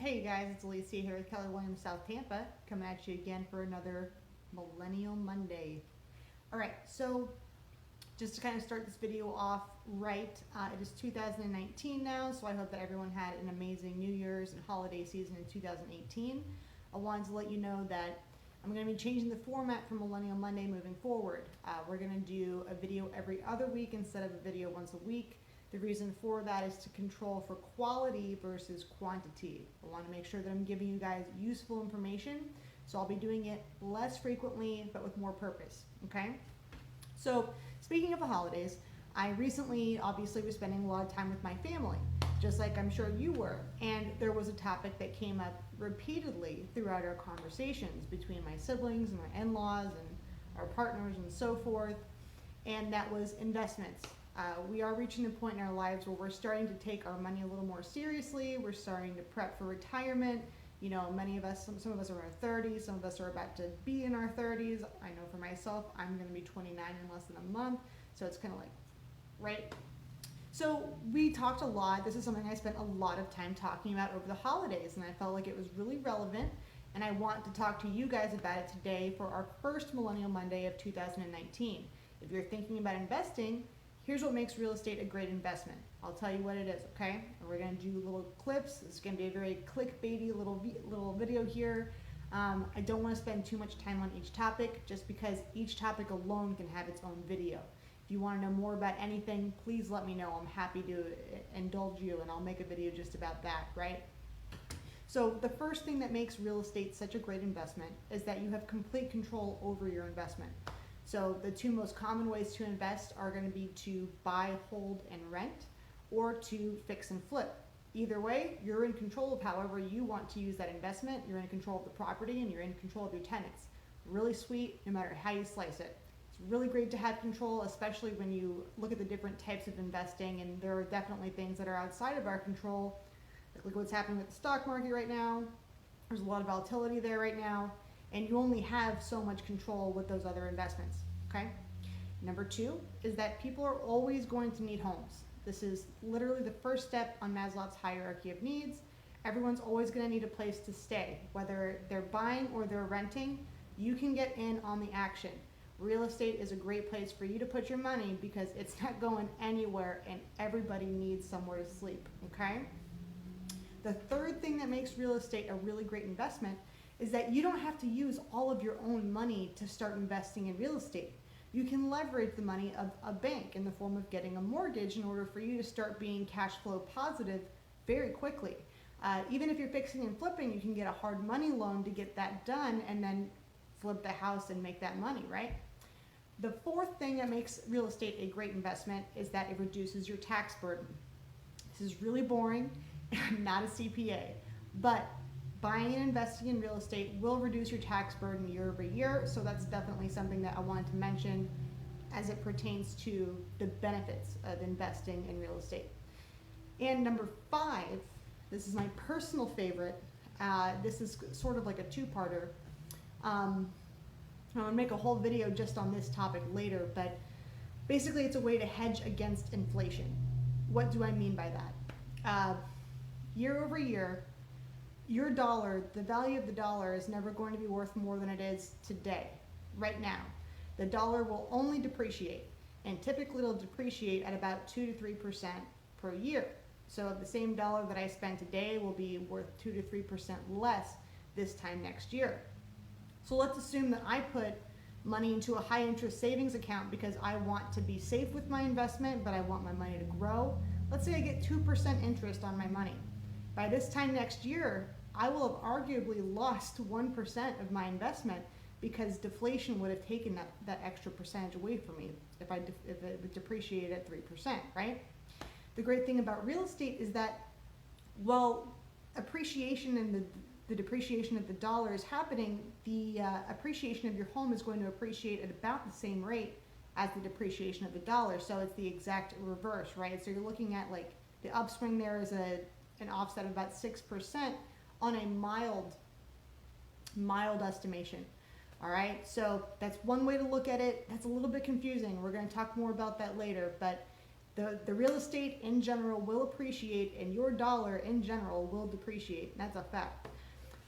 Hey guys, it's Alicia here with Keller Williams South Tampa, coming at you again for another Millennial Monday. Alright, so just to kind of start this video off right, it is 2019 now, so I hope that everyone had an amazing New Year's and holiday season in 2018. I wanted to let you know that I'm going to be changing the format for Millennial Monday moving forward. We're going to do a video every other week instead of a video once a week. The reason for that is to control for quality versus quantity. I want to make sure that I'm giving you guys useful information, so I'll be doing it less frequently but with more purpose, okay? So speaking of the holidays, I recently obviously was spending a lot of time with my family, just like I'm sure you were, and there was a topic that came up repeatedly throughout our conversations between my siblings and my in-laws and our partners and so forth, and that was investments. We are reaching the point in our lives where we're starting to take our money a little more seriously. We're starting to prep for retirement. You know, many of us, some of us are in our 30s, some of us are about to be in our 30s. I know for myself, I'm going to be 29 in less than a month, so it's kind of like, right? So we talked a lot. This is something I spent a lot of time talking about over the holidays, and I felt like it was really relevant, and I want to talk to you guys about it today for our first Millennial Monday of 2019. If you're thinking about investing, here's what makes real estate a great investment. I'll tell you what it is, okay? And we're gonna do little clips. It's gonna be a very clickbaity little video here. I don't wanna spend too much time on each topic just because each topic alone can have its own video. If you wanna know more about anything, please let me know. I'm happy to indulge you and I'll make a video just about that, right? So the first thing that makes real estate such a great investment is that you have complete control over your investment. So the two most common ways to invest are going to be to buy, hold, and rent, or to fix and flip. Either way, you're in control of however you want to use that investment. You're in control of the property and you're in control of your tenants. Really sweet, no matter how you slice it. It's really great to have control, especially when you look at the different types of investing, and there are definitely things that are outside of our control. Like look what's happening with the stock market right now. There's a lot of volatility there right now. And you only have so much control with those other investments, okay? Number two is that people are always going to need homes. This is literally the first step on Maslow's hierarchy of needs. Everyone's always gonna need a place to stay. Whether they're buying or they're renting, you can get in on the action. Real estate is a great place for you to put your money because it's not going anywhere and everybody needs somewhere to sleep, okay? The third thing that makes real estate a really great investment is that you don't have to use all of your own money to start investing in real estate. You can leverage the money of a bank in the form of getting a mortgage in order for you to start being cash flow positive very quickly. Even if you're fixing and flipping, you can get a hard money loan to get that done and then flip the house and make that money, right? The fourth thing that makes real estate a great investment is that it reduces your tax burden. This is really boring. I'm not a CPA, but buying and investing in real estate will reduce your tax burden year over year, so that's definitely something that I wanted to mention as it pertains to the benefits of investing in real estate. And number five, this is my personal favorite. This is sort of like a two-parter. I'm gonna make a whole video just on this topic later, but basically it's a way to hedge against inflation. What do I mean by that? Year over year, your dollar, the value of the dollar is never going to be worth more than it is today, right now. The dollar will only depreciate, and typically it'll depreciate at about 2 to 3% per year. So the same dollar that I spend today will be worth 2 to 3% less this time next year. So let's assume that I put money into a high interest savings account because I want to be safe with my investment, but I want my money to grow. Let's say I get 2% interest on my money. By this time next year, I will have arguably lost 1% of my investment because deflation would have taken that extra percentage away from me if it depreciated at 3%, right? The great thing about real estate is that while appreciation and the depreciation of the dollar is happening, the appreciation of your home is going to appreciate at about the same rate as the depreciation of the dollar. So it's the exact reverse, right? So you're looking at like the upswing there is an offset of about 6% on a mild estimation. All right, so that's one way to look at it. That's a little bit confusing. We're going to talk more about that later, but the real estate in general will appreciate, and your dollar in general will depreciate. That's a fact.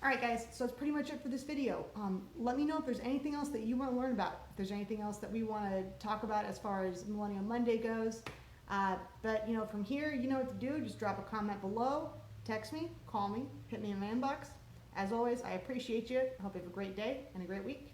All right, guys, so that's pretty much it for this video. Let me know if there's anything else that you want to learn about, if there's anything else that we want to talk about as far as Millennial Monday goes. But, you know, from here, you know what to do. Just drop a comment below, text me, call me, hit me in my inbox. As always, I appreciate you. I hope you have a great day and a great week.